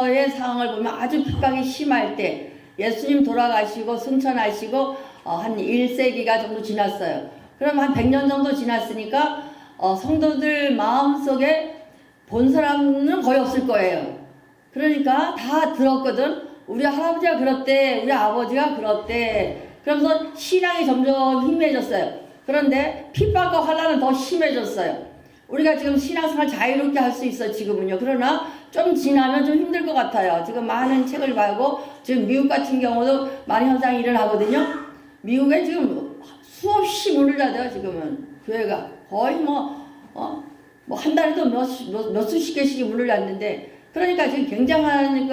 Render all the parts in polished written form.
과거의 상황을 보면 아주 핍박이 심할 때 예수님 돌아가시고 승천하시고 한 1세기가 정도 지났어요. 그럼 한 100년 정도 지났으니까 성도들 마음속에 본 사람은 거의 없을 거예요. 그러니까 다 들었거든. 우리 할아버지가 그렇대, 우리 아버지가 그렇대. 그러면서 신앙이 점점 힘해졌어요. 그런데 핍박과 환난은 더 심해졌어요. 우리가 지금 신앙생활 자유롭게 할 수 있어 지금은요. 그러나 좀 지나면 좀 힘들 것 같아요. 지금 많은 책을 봐고 지금 미국 같은 경우도 많은 현상이 일어나거든요. 미국에 지금 수없이 문을 닫아요. 지금은 교회가 거의 한 달에도 몇 수십 개씩 문을 닫는데, 그러니까 지금 굉장한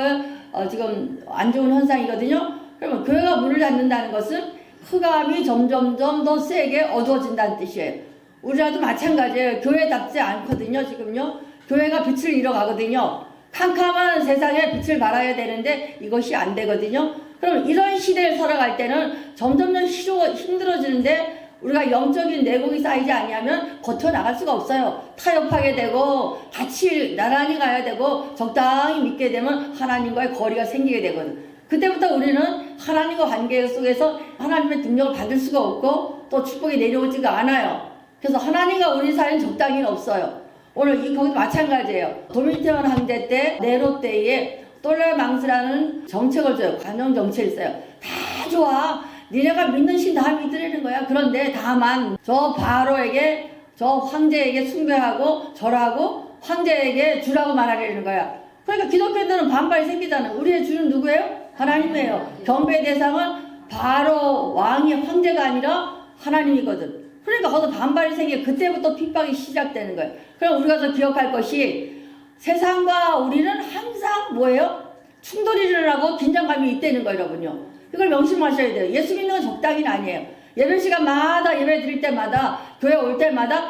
지금 안 좋은 현상이거든요. 그러면 교회가 문을 닫는다는 것은 흑암이 점점점 더 세게 어두워진다는 뜻이에요. 우리나라도 마찬가지예요. 교회답지 않거든요. 지금요. 교회가 빛을 잃어가거든요. 캄캄한 세상에 빛을 발하야 되는데 이것이 안 되거든요. 그럼 이런 시대를 살아갈 때는 점점점 힘들어지는데 우리가 영적인 내공이 쌓이지 아니하면 버텨나갈 수가 없어요. 타협하게 되고 같이 나란히 가야 되고 적당히 믿게 되면 하나님과의 거리가 생기게 되거든. 그때부터 우리는 하나님과 관계 속에서 하나님의 능력을 받을 수가 없고 또 축복이 내려오지가 않아요. 그래서 하나님과 우리 사이는 적당히는 없어요. 오늘 거기도 마찬가지예요. 도미니언 황제 때 네로 때에 똘레망스라는 정책을 줘요. 관용 정책을 써요. 다 좋아. 니네가 믿는 신 다 믿으라는 거야. 그런데 다만 저 바로에게, 저 황제에게 숭배하고 절하고 황제에게 주라고 말하려는 거야. 그러니까 기독교인들은 반발이 생기잖아요. 우리의 주는 누구예요? 하나님이에요. 경배의 대상은 바로 왕이 황제가 아니라 하나님이거든. 그러니까 거기서 반발이 생기고 그때부터 핍박이 시작되는 거예요. 그럼 우리가 더 기억할 것이 세상과 우리는 항상 뭐예요? 충돌이 일어나고 긴장감이 있다는 거예요, 여러분요. 이걸 명심하셔야 돼요. 예수 믿는 건 적당히는 아니에요. 예배 시간마다 예배 드릴 때마다 교회 올 때마다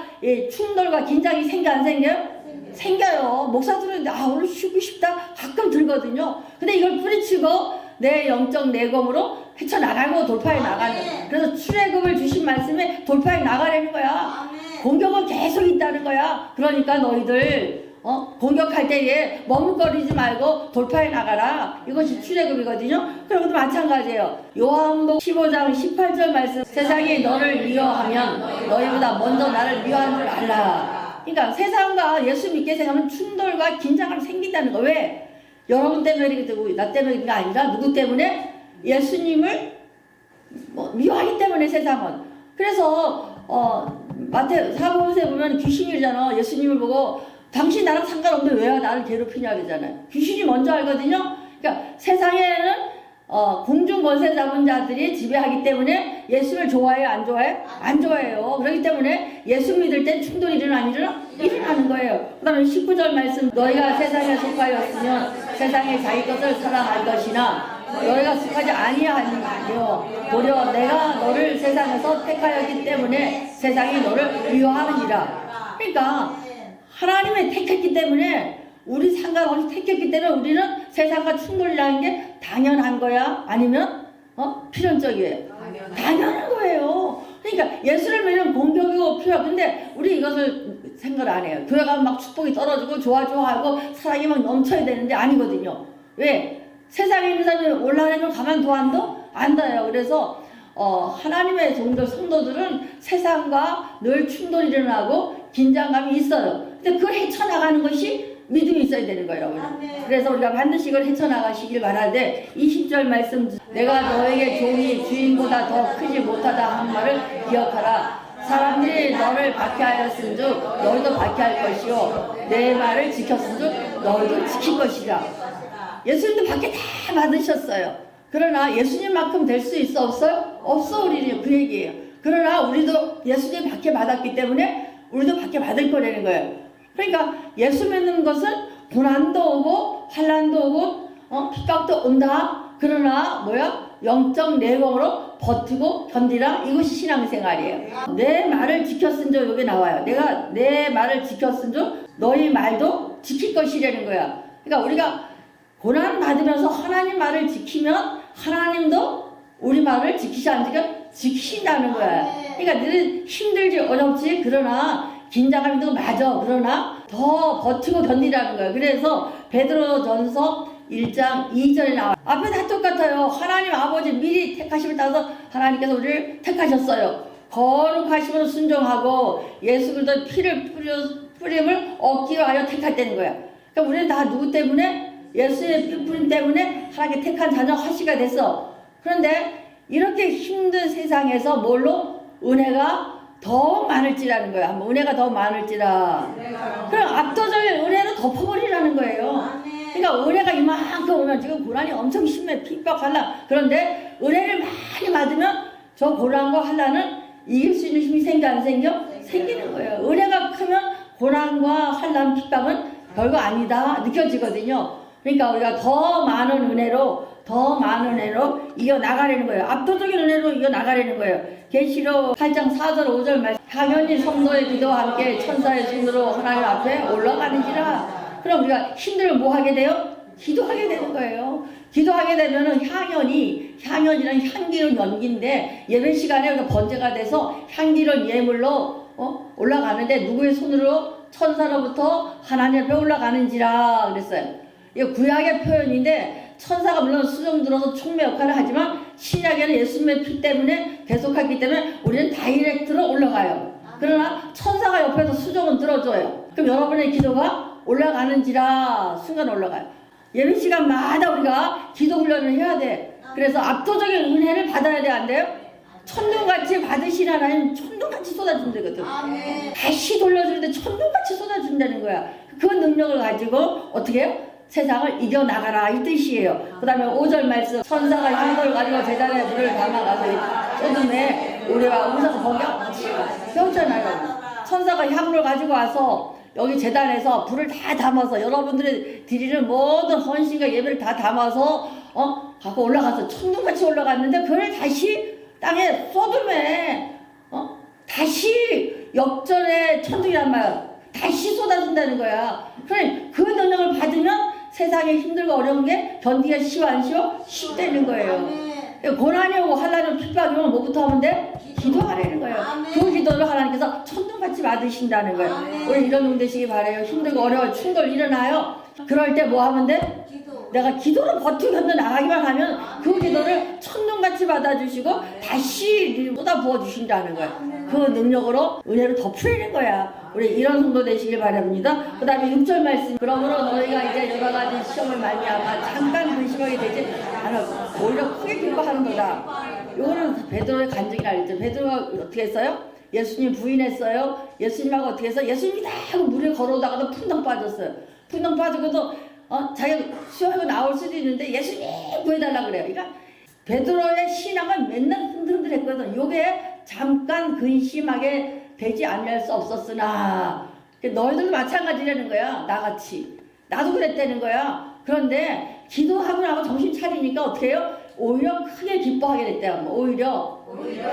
충돌과 긴장이 생겨 안 생겨요? 생겨요. 목사들은 오늘 쉬고 싶다 가끔 들거든요. 근데 이걸 뿌리치고 내 영적 내공으로 헤쳐나가고 돌파해 나가는. 그래서 출애굽을 주신 말씀에 돌파해 나가려는 거야. 공격은 계속 있다는 거야. 그러니까 너희들 공격할 때에 머뭇거리지 말고 돌파해 나가라. 이것이 출애굽이거든요. 그럼 또 마찬가지예요. 요한복음 15장 18절 말씀. 세상이 너를 미워하면 너희보다 먼저 나를 미워하는 줄 알라. 그러니까 세상과 예수 믿게 생각하면 충돌과 긴장감이 생긴다는 거. 왜? 여러분 때문에 되고 나 때문에가 아니라 누구 때문에? 예수님을 미워하기 때문에 세상은. 그래서 마태 사복음서에 보면 귀신이잖아. 예수님을 보고 당신 나랑 상관없는데 왜 나를 괴롭히냐 그러잖아요. 귀신이 먼저 알거든요. 그러니까 세상에는 공중 권세 잡은 자들이 지배하기 때문에 예수를 좋아해요? 안 좋아해? 안 좋아해요. 그렇기 때문에 예수 믿을 땐 충돌이 일어나는 거예요. 그 다음에 19절 말씀. 너희가 세상에 속하였으면 세상의 자기 것을 사랑할 것이나 너희가 속하지 아니하며 도리어 내가 너를 세상에서 택하였기 때문에 세상이 너를 미워하느니라. 그러니까 하나님이 택했기 때문에 우리 상관없이 택했기 때문에 우리는 세상과 충돌이라는 게 당연한 거야? 아니면 필연적이에요? 당연한 거예요. 그러니까 예수를 믿으면 공격이고 필요. 근데 우리 이것을 생각을 안 해요. 교회 가면 막 축복이 떨어지고 좋아하고 사랑이 막 넘쳐야 되는데 아니거든요. 왜? 세상에 있는 사람이 올라가면 가만둬 안 둬? 안 둬요. 그래서 하나님의 성도들은 세상과 늘 충돌이 일어나고 긴장감이 있어요. 근데 그걸 헤쳐나가는 것이 믿음이 있어야 되는 거예요, 여러분. 그래서 우리가 반드시 이걸 헤쳐나가시길 바라되 20절 말씀. 내가 너에게 종이 주인보다 더 크지 못하다 한 말을 기억하라. 사람들이 너를 박해하였은즉 너희도 박해할 것이요 내 말을 지켰은즉 너희도 지킬 것이라. 예수님도 박해 다 받으셨어요. 그러나 예수님만큼 될 수 있어 없어요? 없어. 우리는 그 얘기예요. 그러나 우리도 예수님 박해 받았기 때문에 우리도 박해 받을 거라는 거예요. 그러니까 예수 믿는 것은 고난도 오고 환난도 오고 핍박도 온다. 그러나 영적 내공으로 버티고 견디라. 이것이 신앙생활이에요. 내 말을 지켰은즉 여기 나와요. 내가 내 말을 지켰은즉 너희 말도 지킬 것이라는 거야. 그러니까 우리가 고난 받으면서 하나님 말을 지키면 하나님도 우리 말을 지키신다는 거야. 그러니까 너는 힘들지 어렵지. 그러나 긴장감이 도 맞아. 그러나 더 버티고 견디라는 거예요. 그래서 베드로전서 1장 2절에 나와요. 앞에 다 똑같아요. 하나님 아버지 미리 택하심을 따라서 하나님께서 우리를 택하셨어요. 거룩하심으로 순종하고 예수 그리스도의 피를 뿌림을 얻기 위하여 택했다는 거야. 그러니까 우리는 다 누구 때문에? 예수의 피 뿌림 때문에 하나님께 택한 자녀 화씨가 됐어. 그런데 이렇게 힘든 세상에서 뭘로? 은혜가 더 많을지라는 거야. 은혜가 더 많을지라. 그럼 압도적인 은혜로 덮어버리라는 거예요. 그러니까 은혜가 이만큼 오면 지금 고난이 엄청 심해. 핍박하려. 그런데 은혜를 많이 받으면 저 고난과 환난을 이길 수 있는 힘이 생겨 안 생겨? 생기는 거예요. 은혜가 크면 고난과 환난 핍박은 별거 아니다 느껴지거든요. 그러니까 우리가 더 많은 은혜로 이겨나가려는 거예요. 압도적인 은혜로 이겨나가려는 거예요. 계시록 8장 4절 5절 말씀 당연히 성도의 기도와 함께 천사의 손으로 하나님 앞에 올라가는지라. 그럼 우리가 힘들면 뭐 하게 돼요? 기도하게 되는 거예요. 기도하게 되면은 향연이란 향기로운 연기인데 예배 시간에 우리가 번제가 돼서 향기로운 예물로 올라가는데 누구의 손으로? 천사로부터 하나님 앞에 올라가는지라 그랬어요. 이거 구약의 표현인데 천사가 물론 수종 들어서 촉매 역할을 하지만 신약에는 예수님의 피 때문에 계속하기 때문에 우리는 다이렉트로 올라가요. 그러나 천사가 옆에서 수종은 들어줘요. 그럼 여러분의 기도가 올라가는지라 순간 올라가요. 예배 시간마다 우리가 기도 훈련을 해야 돼. 그래서 압도적인 은혜를 받아야 돼, 안 돼요? 천둥같이 받으시는 하나님 천둥같이 쏟아준다거든. 다시 돌려주는데 천둥같이 쏟아준다는 거야. 그 능력을 가지고 어떻게 해요? 세상을 이겨나가라 이 뜻이에요. 그 다음에 5절 말씀 천사가 향도를 가지고 제단에 물을 담아가서 쏟음에 우리와 음성 번경 배웠잖아요. 천사가 향로를 가지고 와서 여기 제단에서 불을 다 담아서 여러분들이 드리는 모든 헌신과 예배를 다 담아서 갖고 올라가서 천둥같이 올라갔는데 그걸 다시 땅에 쏟음에 다시 역전의 천둥이란 말 다시 쏟아진다는 거야. 그래 그 능력을 받으면 세상에 힘들고 어려운 게 견디기가 쉬워 안 쉬워? 쉽다는 거예요. 고난이 오고 환난이 오고 핍박이 오면 뭐부터 하면 돼? 기도하라는 거예요. 그 기도를 하나님께서 천둥같이 받으신다는 거예요. 우리 이런 용 되시기 바래요. 힘들고 어려워 충돌 일어나요. 그럴 때 뭐 하면 돼? 내가 기도로 버티고 나가기만 하면 그 기도를 천둥같이 받아주시고 다시 쏟아 부어주신다는 거야. 그 능력으로 은혜를 덮으라는 거야. 우리 이런 성도 되시길 바랍니다. 그 다음에 6절 말씀 그러므로 너희가 이제 여러 가지 시험을 말미암아 잠깐 근심하게 되지 않아 오히려 크게 기뻐하는 거다. 요거는 베드로의 간증이 알죠. 베드로가 어떻게 했어요? 예수님 부인했어요. 예수님하고 어떻게 해서 예수님이 다 하고 물에 걸어오다가도 풍덩 빠졌어요. 풍덩 빠지고도 자기가 수영하고 나올 수도 있는데 예수님 구해달라 그래요. 그러니까 베드로의 신앙은 맨날 흔들흔들했거든. 요게 잠깐 근심하게 되지 않을 수 없었으나 너희들도 마찬가지라는 거야. 나같이 나도 그랬다는 거야. 그런데 기도하고 나고 정신 차리니까 어떻게 해요? 오히려 크게 기뻐하게 됐대요. 오히려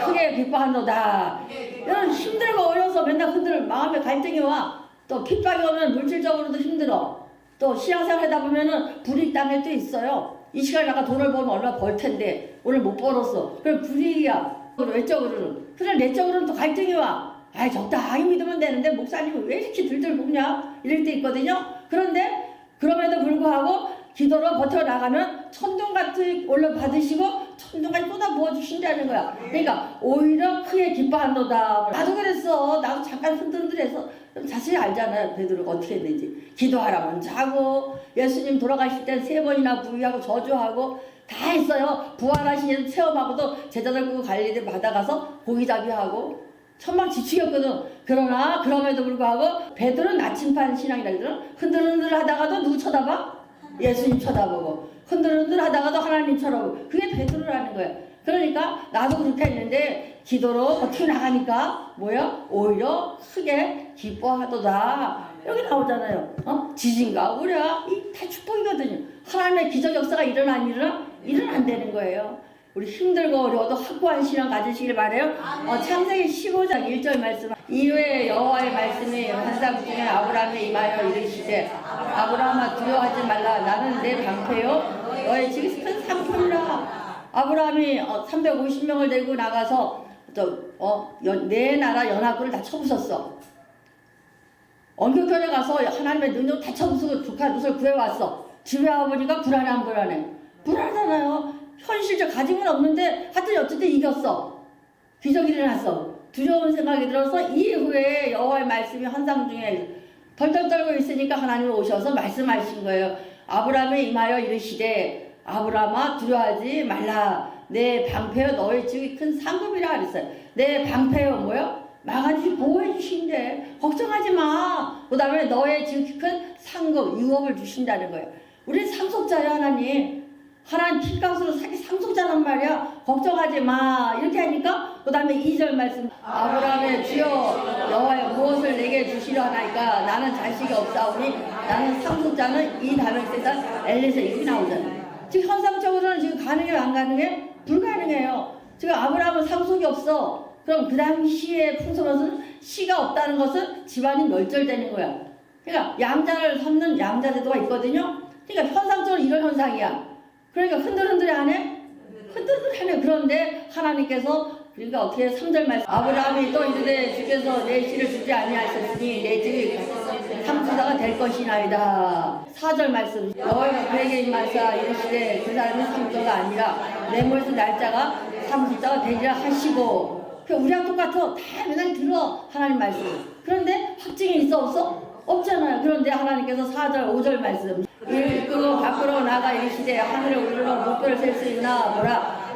크게 기뻐한다. 여러분 힘들고 어려워서 맨날 마음에 갈등이 와. 또 핍박이 오면 물질적으로도 힘들어. 또 신앙생활 하다 보면은 불이익 당할 때 있어요. 이 시간에 내가 돈을 벌면 얼마 벌 텐데 오늘 못 벌었어. 그럼 불이익이야. 외적으로는. 그래 내적으로는 또 갈등이 와. 아이 적당히 믿으면 되는데 목사님은 왜 이렇게 들들 볶냐 이럴 때 있거든요. 그런데 그럼에도 불구하고 기도로 버텨나가면 천둥같이 올려받으시고 천둥같이 쏟아 부어주신다는 거야. 그러니까 오히려 크게 기뻐한도다. 나도 그랬어. 나도 잠깐 흔들흔들해서 자세히 알잖아요. 베드로가 어떻게 했는지. 기도하라 먼저 하고 예수님 돌아가실 때 3번이나 부위하고 저주하고 다 했어요. 부활하신 예수 체험하고도 제자들 그 갈릴리 받아가서 고기잡이하고 천막지축이었거든. 그러나 그럼에도 불구하고 베드로는 나침반 신앙이라 그러더라. 흔들흔들 하다가도 누구 쳐다봐? 예수님 쳐다보고 흔들흔들 하다가도 하나님 쳐다보고 그게 베드로라는 거야. 그러니까 나도 그렇게 했는데 기도로 버티고 나가니까 뭐야? 오히려 크게 기뻐하도다. 여기 나오잖아요. 지진과 우려가 다 축복이거든요. 하나님의 기적 역사가 일어난다는 거예요. 우리 힘들고 어려워도 확고한 신앙 가지시길 바래요. 창세기 15장 1절 말씀 이후에 여호와의 말씀이 환상 중에 아브라함에 임하여 이르시되 아브라함아 두려워하지 말라. 나는 내 방패요 너의 지극히 큰 상품이라. 아브라함이 350명을 데리고 나가서 내 나라 연합군을 다 쳐부쉈어. 언교결에 가서 하나님의 능력 다 쳐부수고 조카 옷을 구해왔어. 집에 와보니까 불안해 안 불안해? 불안하잖아요. 현실적 가짐은 없는데 하여튼 어쨌든 이겼어. 기적이 일어났어. 두려운 생각이 들어서 이후에 여호와의 말씀이 환상 중에 덜덜 떨고 있으니까 하나님이 오셔서 말씀하신 거예요. 아브라함에 임하여 이르시되 아브라함아 두려워하지 말라. 내 방패여 너의 지극히 큰 상급이라 그랬어요. 내 방패여 뭐요? 막아주시 보호해 주신대. 걱정하지 마. 그 다음에 너의 지극히 큰 상급 유업을 주신다는 거예요. 우리는 상속자야 하나님. 하나님 필강수로 상속자란 말이야. 걱정하지 마. 이렇게 하니까 그 다음에 2절 말씀 아브라함의 주여 여호와여 무엇을 내게 주시려 하나이까 나는 자식이 없사오니 나는 상속자는 이 단어를 쓰다 엘리에서 이렇게 나오잖아요. 지금 현상적으로는 지금 가능해요 안 가능해? 불가능해요. 지금 아브라함은 상속이 없어. 그럼 그 당시에 풍성한 씨가 없다는 것은 집안이 멸절되는 거야. 그러니까 양자를 삼는 양자 제도가 있거든요. 그러니까 현상적으로 이런 현상이야. 그러니까 흔들흔들 안 해? 흔들흔들 안 해. 그런데 하나님께서 그러니까 어떻게 3절 말씀 아브라함이 또 이르되 주께서 내 씨를 주지 아니하셨으니 내 집이 삼수자가 될 것이나이다. 4절 말씀 여호와가 그에게 임하사 이르시되 그 사람이 삼수자가 아니라 내 몸에서 날짜가 삼수자가 되리라 하시고 우리랑 똑같아. 다 맨날 들어 하나님 말씀. 그런데 확증이 있어 없어? 없잖아요. 그런데 하나님께서 4절 5절 말씀 그 밖으로 나가 이르시되 하늘에 오르러 목표를 셀 수 있나 보라.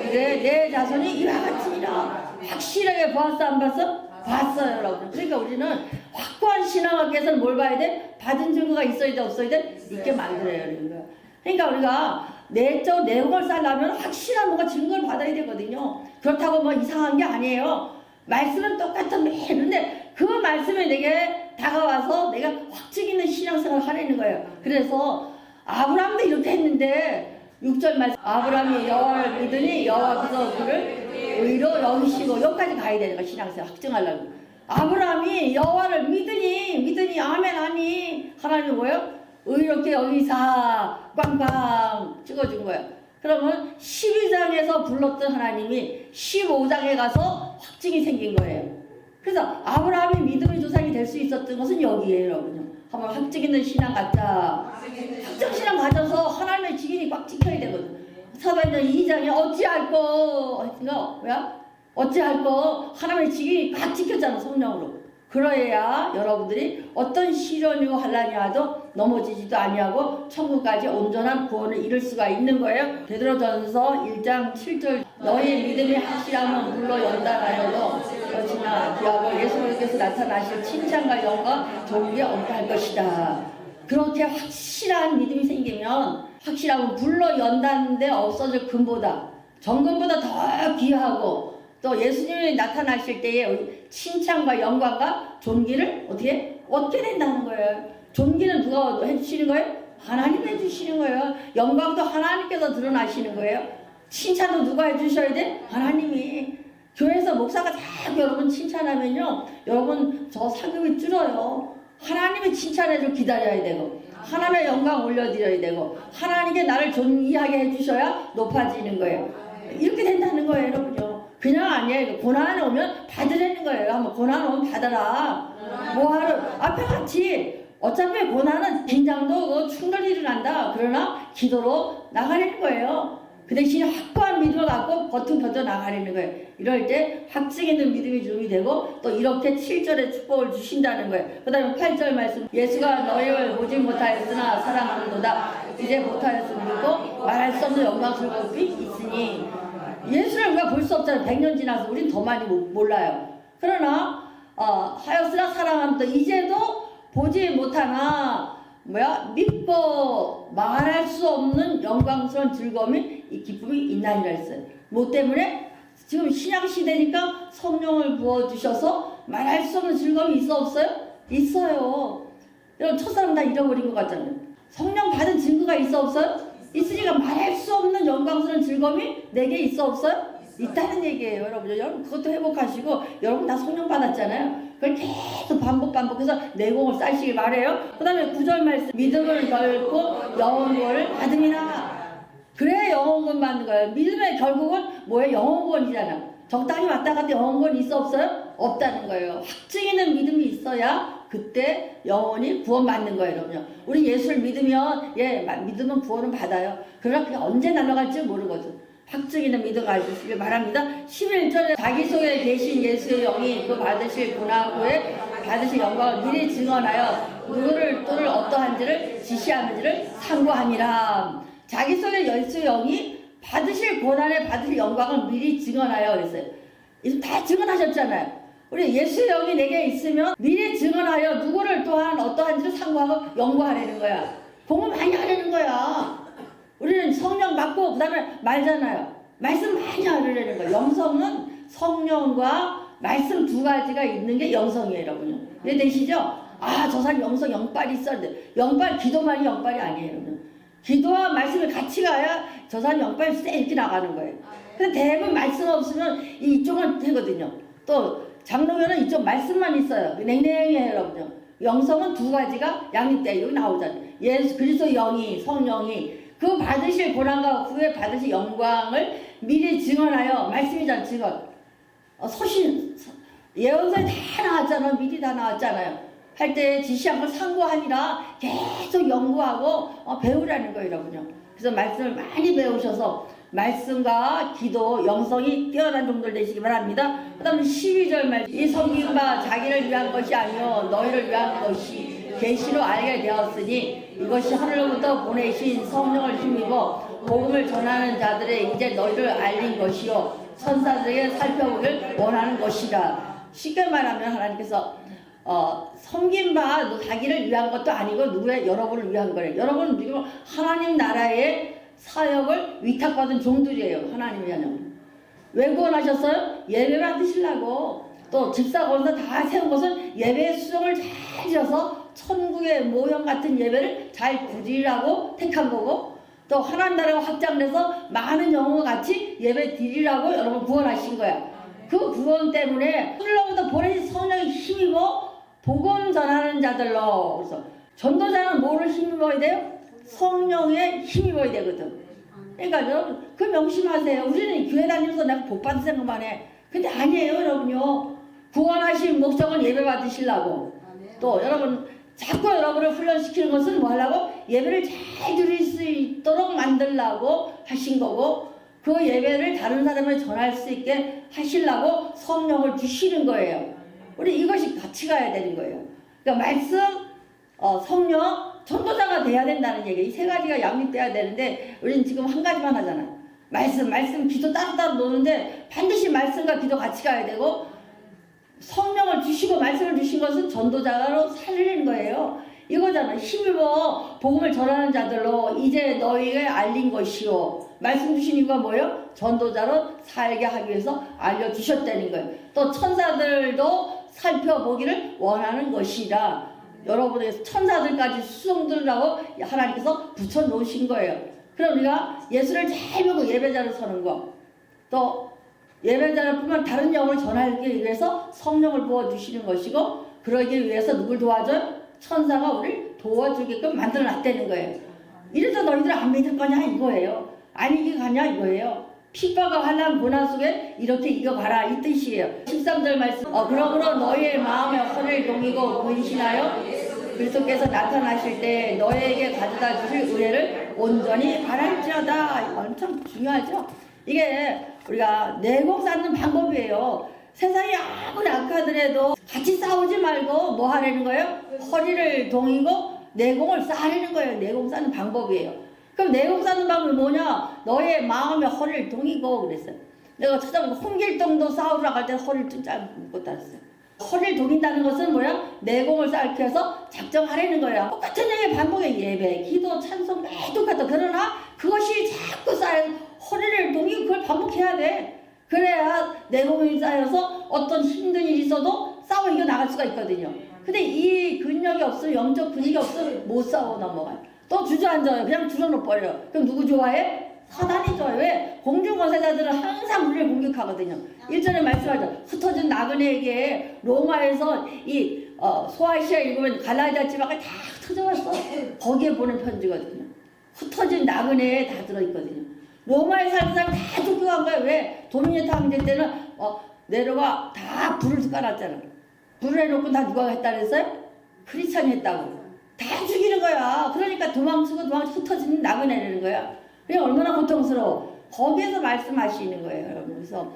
그래 내 자손이 이와 같으니라. 확실하게 보았어 안 봤어? 봤어요 여러분. 그러니까 우리는 확고한 신앙을 위해서는 뭘 봐야 돼? 받은 증거가 있어야 돼 없어야 돼? 있게 만들어야 되는 거야. 그러니까 우리가 내적 내용을 쌓으려면 확실한 뭔가 증거를 받아야 되거든요. 그렇다고 뭐 이상한 게 아니에요. 말씀은 똑같은 매일. 그런데 그 말씀이 내게 다가와서 내가 확증 있는 신앙생활을 하려는 거예요. 그래서 아브라함도 이렇게 했는데 6절 말씀 아브라함이 여호와를 믿으니 여호와께서 그를 의로 여기시고 여기까지 가야 되는 거야. 신앙생활 확증하려면 아브라함이 여호와를 믿으니 아멘 하니 하나님이 뭐예요? 의롭게 여기사 꽝꽝 찍어준 거예요. 그러면 12장에서 불렀던 하나님이 15장에 가서 확증이 생긴 거예요. 그래서 아브라함이 믿음의 조상이 될 수 있었던 것은 여기에요 여러분요. 한번 확증 있는 신앙 갖자. 확증 신앙 가져서 하나님의 직인이 꽉 지켜야 되거든. 사도행전 2장에 어찌할 거 뭐야? 어찌할 거 하나님의 직인이 꽉 지켰잖아 성령으로. 그러해야 여러분들이 어떤 시련이고 환난이 와도 넘어지지도 아니하고 천국까지 온전한 구원을 이룰 수가 있는 거예요. 베드로전서 1장 7절 너희의 믿음이 확실하면 물로 연단하여도 어찌나 귀하고 예수님께서 나타나실 칭찬과 영광 좋은 게 없다 할 것이다. 그렇게 확실한 믿음이 생기면 확실하면 물로 연다는데 없어질 금보다 정금보다 더 귀하고 또 예수님이 나타나실 때에 칭찬과 영광과 존귀를 어떻게 얻게 된다는 거예요. 존귀는 누가 해주시는 거예요? 하나님 해주시는 거예요. 영광도 하나님께서 드러나시는 거예요. 칭찬도 누가 해주셔야 돼? 하나님이. 교회에서 목사가 자꾸 여러분 칭찬하면요 여러분 저 상급이 줄어요. 하나님이 칭찬해줄 기다려야 되고 하나님의 영광 올려드려야 되고 하나님께 나를 존귀하게 해주셔야 높아지는 거예요. 이렇게 된다는 거예요 여러분요. 그냥 아니에요. 고난 오면 받으라는 거예요. 한번 고난 오면 받아라. 뭐하러 앞에 같이 어차피 고난은 긴장도 충돌이 일어난다. 그러나 기도로 나가려는 거예요. 그 대신 확고한 믿음을 갖고 버텨 나가려는 거예요. 이럴 때 확증 있는 믿음이 준비 되고 또 이렇게 7절의 축복을 주신다는 거예요. 그 다음에 8절 말씀 예수가 너희를 보지 못하였으나 사랑하는도다. 이제 못하였음에도 말할 수 없는 영광스러움이 있으니 예수를 우리가 볼 수 없잖아요. 100년 지나서 우린 더 많이 몰라요. 그러나 하였으나 사랑함도 이제도 보지 못하나 믿고 말할 수 없는 영광스러운 즐거움이 이 기쁨이 있나니라 했어요. 뭐 때문에? 지금 신약시대니까 성령을 부어주셔서 말할 수 없는 즐거움이 있어 없어요? 있어요. 여러분 첫사랑 다 잃어버린 것 같잖아요. 성령 받은 증거가 있어 없어요? 있으니까 말할 수 없는 영광스러운 즐거움이 내게 있어 없어요? 있다는 얘기예요 여러분. 여러분 그것도 회복하시고 여러분 다 성령 받았잖아요. 그걸 계속 반복해서 내공을 쌓으시길 바래요. 그 다음에 9절 말씀 믿음을 결코 영원구원을 받음이나. 그래야 영원구원 받는 거예요. 믿음의 결국은 뭐예요? 영원구원이잖아. 적당히 왔다 갔다 영원구원 있어 없어요? 없다는 거예요. 확증 있는 믿음이 있어야 그때 영원히 구원받는 거예요, 여러분요. 우리 예수를 믿으면, 믿으면 구원은 받아요. 그러나 그게 언제 날아갈지 모르거든. 확증이는 믿어가시길 바랍니다. 11절에 자기 속에 계신 예수의 영이 그 받으실 고난후에 받으실 영광을 미리 증언하여 누구를 또를 어떠한지를 지시하는지를 상고하니라. 자기 속에 예수의 영이 받으실 고난에 받으실 영광을 미리 증언하여 그랬어요. 이제 다 증언하셨잖아요. 우리 예수의 영이 내게 있으면 미리 증언하여 누구를 또한 어떠한지를 상고하고 연구하라는 거야. 공부 많이 하라는 거야. 우리는 성령 받고 그 다음에 말잖아요. 말씀 많이 하려는 거예요. 영성은 성령과 말씀 두 가지가 있는 게 영성이에요, 여러분요. 이해되시죠? 저 사람 영성 영빨이 있었는데 영빨 기도만이 영빨이 아니에요, 여러분. 기도와 말씀을 같이 가야 저 사람 영빨이 쎄 이렇게 나가는 거예요. 근데 대부분 말씀 없으면 이쪽은 되거든요. 또 장로교는 이쪽 말씀만 있어요. 냉랭해요, 여러분요. 영성은 두 가지가 양립돼 여기 나오잖아요. 예수 그리스도 영이 성령이 그 받으실 고난과 후에 받으실 영광을 미리 증언하여 말씀이잖아요. 증언. 소신 예언서에 다 나왔잖아요. 미리 다 나왔잖아요. 할 때 지시한 걸 상고하니라 계속 연구하고 배우라는 거예요, 여러분요. 그래서 말씀을 많이 배우셔서 말씀과 기도, 영성이 뛰어난 종들 되시기 바랍니다. 그 다음에 12절 말씀. 이 섬긴 바 자기를 위한 것이 아니요 너희를 위한 것이 계시로 알게 되었으니 이것이 하늘로부터 보내신 성령을 힘입어 복음을 전하는 자들의 이제 너희를 알린 것이요 천사들에게 살펴보기를 원하는 것이라. 쉽게 말하면 하나님께서 섬긴 바 자기를 위한 것도 아니고 누구의 여러분을 위한 거래요. 여러분은 지금 하나님 나라의 사역을 위탁받은 종들이에요. 하나님이 아니요. 왜 구원하셨어요? 예배 받으시려고. 또 집사 권사 다 세운 것은 예배의 수정을 잘 지어서 천국의 모형 같은 예배를 잘 드리라고 택한 거고, 또 하나님 나라가 확장돼서 많은 영혼과 같이 예배 드리라고 여러분 구원하신 거야. 그 구원 때문에 하늘로부터 보내신 성령의 힘입어 복음 전하는 자들로. 그래서 전도자는 뭐를 힘입어야 돼요? 성령의 힘입어야 되거든. 그러니까 여러분 그 명심하세요. 우리는 교회 다니면서 내가 복 받은 생각만 해. 근데 아니에요, 여러분요. 구원하신 목적은 예배 받으시려고. 또 여러분 자꾸 여러분을 훈련시키는 것은 뭐 하려고? 예배를 잘 드릴 수 있도록 만들려고 하신 거고, 그 예배를 다른 사람에 전할 수 있게 하시려고 성령을 주시는 거예요. 우리 이것이 같이 가야 되는 거예요. 그러니까 말씀, 성령, 전도자가 돼야 된다는 얘기예요. 이 세 가지가 양립돼야 되는데 우리는 지금 한 가지만 하잖아요. 말씀, 기도 따로따로 노는데 반드시 말씀과 기도 같이 가야 되고, 성령을 주시고 말씀을 주신 것은 전도자로 살리는 거예요. 이거잖아. 힘입어 복음을 전하는 자들로 이제 너희에게 알린 것이요. 말씀 주신 이유가 뭐예요? 전도자로 살게 하기 위해서 알려주셨다는 거예요. 또 천사들도 살펴보기를 원하는 것이라. 여러분의 천사들까지 수송들라고 하나님께서 붙여놓으신 거예요. 그럼 우리가 예수를 잘 보고 예배자로 서는 거, 또 예배자를 뿐만 다른 영을 전하기 위해서 성령을 부어주시는 것이고, 그러기 위해서 누굴 도와줘요? 천사가 우리를 도와주게끔 만들어놨다는 거예요. 이래서 너희들 안 믿을 거냐 이거예요. 아니게 가냐 이거예요. 핍박과 환난 고난 속에 이렇게 이겨가라 이 뜻이에요. 13절 말씀. 그러므로 너희의 마음에 허를 동이고 근신하여 그리스도께서 나타나실 때 너희에게 가져다 주실 은혜를 온전히 바랄지어다. 엄청 중요하죠. 이게 우리가 내공 쌓는 방법이에요. 세상이 아무리 악하더라도 같이 싸우지 말고 뭐 하라는 거예요? 허리를 동이고 내공을 쌓으라는 거예요. 내공 쌓는 방법이에요. 그럼 내공 쌓는 방법이 뭐냐? 너의 마음에 허리를 동이고 그랬어요. 내가 찾아보니까 홍길동도 싸우러 갈 때 허리를 좀 묶고 따랐어요. 허리를 동인다는 것은 뭐야? 내공을 쌓기 위해서 작정하라는 거야. 똑같은 얘기 반복해. 예배, 기도, 찬송 매일 똑같아. 그러나 그것이 자꾸 쌓여 허리를 동이고 그걸 반복해야 돼. 그래야 내공이 쌓여서 어떤 힘든 일이 있어도 싸워 이겨 나갈 수가 있거든요. 근데 이 근력이 없으면, 영적 근육이 없으면 못 싸워 넘어가요. 또 주저앉아요. 그냥 줄여놓버려요. 그럼 누구 좋아해? 사단이 좋아요. 왜? 공중거세자들은 항상 우리를 공격하거든요. 1절에 말씀하죠. 흩어진 나그네에게 로마에서 이 소아시아 읽으면 갈라디아 지방에 다 흩어져왔어. 거기에 보낸 편지거든요. 흩어진 나그네에 다 들어있거든요. 로마에 사는 사람 다 쫓겨간 거야. 왜? 도미니타 황제 때는 내려가 다 불을 깔았잖아. 불을 해놓고 다 누가 했다 그랬어요? 크리스찬이 했다고 다 죽이는 거야. 그러니까 도망치고 흩어지는 나그네라는 거야. 그게 얼마나 고통스러워. 거기에서 말씀하시는 거예요, 여러분. 그래서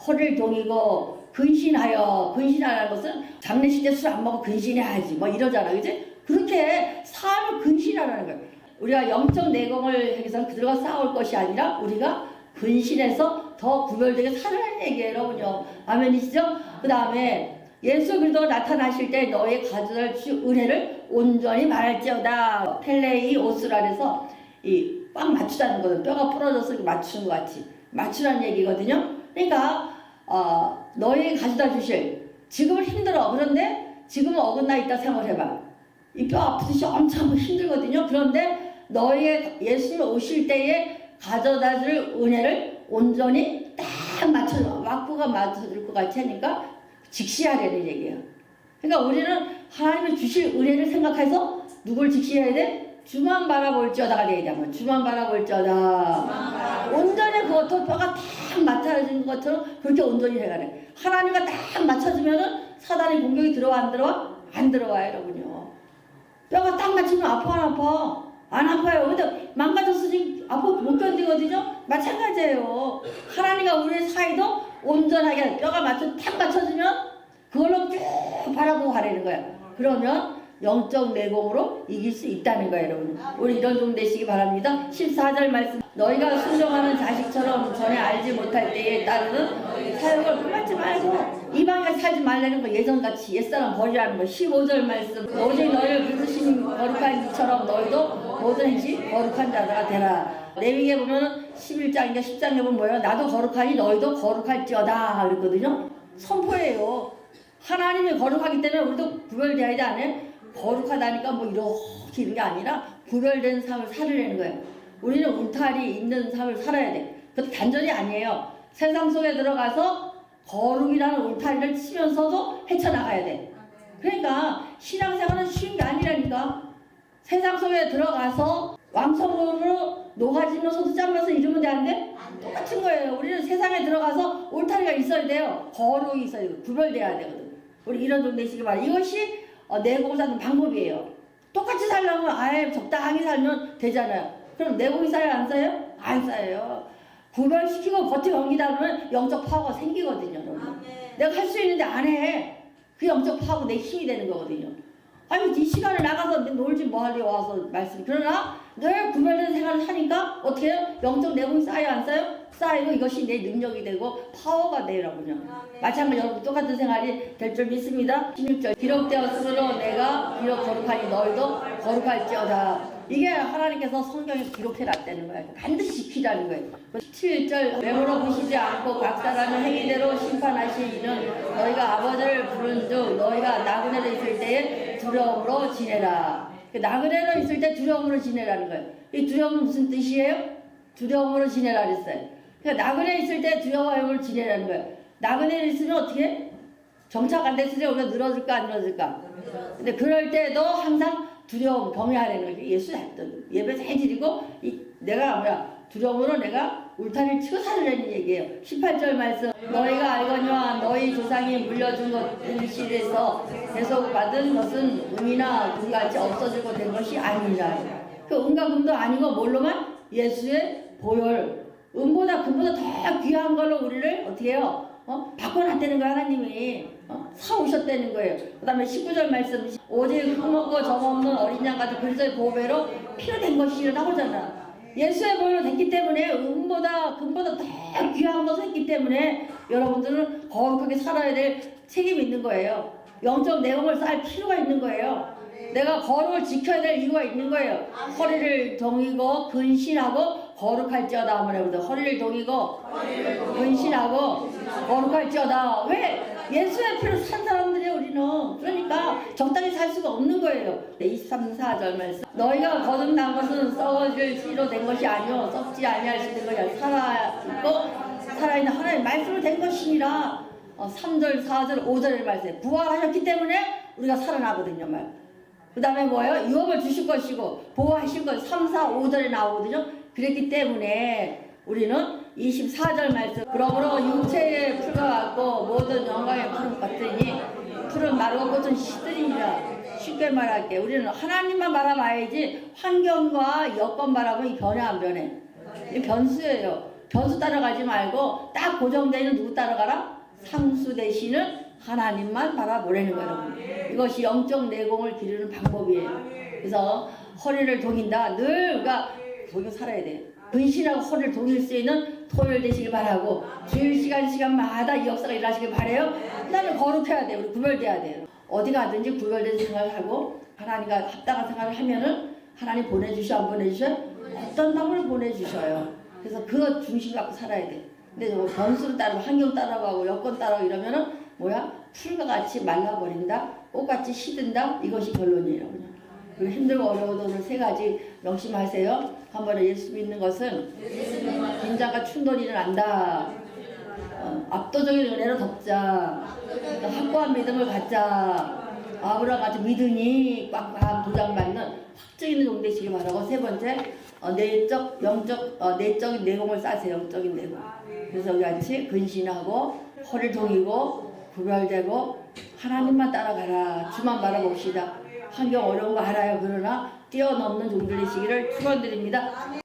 허리를 동이고 근신하라는 것은 장례식 때 술 안 먹고 근신해야지 뭐 이러잖아, 그지? 그렇게 삶을 근신하라는 거예요. 우리가 영적 내공을 해서 그들과 싸울 것이 아니라 우리가 근신해서 더 구별되게 살아라는 얘기예요, 여러분요. 아멘이시죠? 그 다음에 예수 그리스도 나타나실 때 너의 가져다 줄 은혜를 온전히 말할지어다. 텔레이 오스라에서 이 꽉 맞추자는 거든. 뼈가 부러져서 맞추는 것 같이 맞추라는 얘기거든요. 그러니까 너희 가져다 주실, 지금은 힘들어. 그런데 지금은 어긋나 있다 생각해봐. 이 뼈 아프듯이 엄청 힘들거든요. 그런데 너희의 예수님 오실 때에 가져다 줄 은혜를 온전히 딱 왁구가 맞춰줄 것 같이 하니까 직시하려는 얘기예요. 그러니까 우리는 하나님이 주실 은혜를 생각해서 누굴 직시해야 돼? 주만 바라볼지어다가 돼야 돼. 주만 바라볼지어다. 온전히 그것도 뼈가 딱 맞춰진 것처럼 그렇게 온전히 해가래. 하나님과 딱 맞춰주면은 사단의 공격이 들어와 안 들어와? 안 들어와요, 여러분요. 뼈가 딱 맞추면 아파 안 아파? 안 아파요. 근데 망가져서 지금 아파 못 견디거든요. 마찬가지예요. 하나님과 우리의 사이도 온전하게 뼈가 딱 맞춰주면 그걸로 쭉 바라보고 가라는 거야. 그러면 영적 내공으로 이길 수 있다는 거예요, 여러분. 우리 이런 종 되시기 바랍니다. 14절 말씀. 너희가 순종하는 자식처럼 전에 알지 못할 때에 따르는 사역을 품지 말고 이방에 살지 말라는 거. 예전같이 옛사람 버리라는 거. 15절 말씀. 오직 너희를 부르신 거룩한 이처럼 너희도 모든 행시 거룩한 자가 되라. 레위기에 보면 11장인가 10장에 보면 뭐예요? 나도 거룩하니 너희도 거룩할지어다 그랬거든요. 선포예요. 하나님이 거룩하기 때문에 우리도 구별돼야 돼, 안 해? 거룩하다니까 뭐 이렇게 이런 게 아니라 구별된 삶을 살으려는 거예요. 우리는 울타리 있는 삶을 살아야 돼. 그것도 단절이 아니에요. 세상 속에 들어가서 거룩이라는 울타리를 치면서도 헤쳐나가야 돼. 그러니까 신앙생활은 쉬운 게 아니라니까. 세상 속에 들어가서 왕성으로 노가지면서도 짬면서 이러면 되는데 똑같은 거예요. 우리는 세상에 들어가서 울타리가 있어야 돼요. 거룩이 있어야 되고 구별돼야 되거든. 우리 이런 종 되시기 바랍니다. 이것이 내공을 쌓는 방법이에요. 똑같이 살려면 아예 적당히 살면 되잖아요. 그럼 내공이 쌓여요, 안 쌓여요? 안 쌓여요. 구별시키고 버티고 넘기다 보면 영적 파워가 생기거든요, 여러분. 내가 할 수 있는데 안 해. 그 영적 파워가 내 힘이 되는 거거든요. 아니 이 시간에 나가서 놀지 뭐 하려 와서 말씀. 그러나 늘 구별된 생활을 하니까 어떻게 해요? 영적 내공이 쌓여 안 쌓여? 쌓이고 이것이 내 능력이 되고 파워가 돼요, 여러분요. 마찬가지 여러분 똑같은 생활이 될 줄 믿습니다. 16절 기록되었으므로 내가 비록 거룩하니 너희도 거룩할지어다. 이게 하나님께서 성경에 기록해놨다는 거예요. 반드시 지키라는 거예요. 17절 외모로 보시지 않고 각 사람의 행위대로 심판하실 이는 너희가 아버지를 부른즉 너희가 나그네로 있을 때에 두려움으로 지내라. 나그네로 있을 때 두려움으로 지내라는 거예요. 이 두려움은 무슨 뜻이에요? 두려움으로 지내라 그랬어요. 그러니까 나그네 있을 때 두려움으로 지내라는 거예요. 나그네 있으면 어떻게 해? 정착 안 됐을 때 우리가 늘어질까 안 늘어질까? 근데 그럴 때도 항상 두려움 경외하라는 거예요. 예수 예배 잘 드리고 내가 두려움으로 내가 울타리를 치고 살으라는 얘기예요. 18절 말씀 너희가 알거니와 너희 조상이 물려준 것들실에서 대속받은 것은 은이나 금같이 없어지고 된 것이 아니라. 그 은과 금도 아니고 뭘로만? 예수의 보혈. 은보다 금보다 더 귀한 걸로 우리를 어떻게 해요? 바꿔놨다는 거야, 하나님이. 사오셨다는 거예요. 그 다음에 19절 말씀. 오직 흠없고 점없는 어린 양 같은 그리스도의 보배로 피로 된 것이 나오잖아. 예수의 보혈로 됐기 때문에 은보다 금보다 더 귀한 것을 했기 때문에 여러분들은 거룩하게 살아야 될 책임이 있는 거예요. 영적 내공을 쌓을 필요가 있는 거예요. 내가 거룩을 지켜야 될 이유가 있는 거예요. 허리를 동이고 근신하고 거룩할지어다 한번 해보자. 허리를 동이고 근신하고 거룩할지어다. 왜? 예수의 피로 산 사람들이에요, 우리는. 그러니까 적당히 살 수가 없는 거예요. 23, 4절 말씀. 너희가 거듭난 것은 썩어질 씨로 된 것이 아니요 썩지 아니할 수 된 것이 아니라 살아있고 살아있는 하나님의 말씀으로 된 것이니라. 3절, 4절, 5절의 말씀. 부활하셨기 때문에 우리가 살아나거든요, 말. 그 다음에 뭐예요? 유업을 주실 것이고 보호하실 것 3, 4, 5절에 나오거든요. 그랬기 때문에 우리는 24절 말씀 그러므로 육체의 풀과 같고 모든 영광의 푸른 같으니 푸른 마르고 꽃은 시들이니라. 쉽게 말할게. 우리는 하나님만 바라봐야지 환경과 여건 바라보면 변해 안 변해? 이 변수예요. 변수 따라가지 말고 딱 고정되는 누구 따라가라? 상수 대신은 하나님만 바라보라는 거예요, 여러분. 이것이 영적 내공을 기르는 방법이에요. 그래서 허리를 동인다. 늘 우리가 동여 살아야 돼. 근신하고 허리를 동일 수 있는 토요일 되시길 바라고 주일 시간마다 이 역사가 일어나시길 바래요. 그다음에 거룩해야 돼요. 우리 구별돼야 돼요. 어디 가든지 구별된 생활을 하고 하나님과 합당한 생활을 하면은 하나님 보내주셔 안 보내주셔? 어떤 답을 보내주셔요. 그래서 그 중심 갖고 살아야 돼. 근데 뭐 변수를 따르고 환경 따라가고 여건 따라가고 이러면은 뭐야? 풀과 같이 말라버린다. 꽃같이 시든다. 이것이 결론이에요. 그냥. 그리고 힘들고 어려워도 오늘 세 가지 명심하세요. 한 번에 예수 믿는 것은 긴장과 충돌이 일어난다. 압도적인 은혜로 덮자. 확고한 믿음을 갖자. 아브라함 같이 믿으니 꽉꽉 도장받는 확증 있는 용되시길 바라고. 세 번째, 내적인 내공을 쌓으세요. 영적인 내공. 그래서 우리 같이 근신하고 허리를 동이고 구별되고 하나님만 따라가라. 주만 바라봅시다. 환경 어려운 거 알아요. 그러나 뛰어넘는 종들 되시기를 축원드립니다.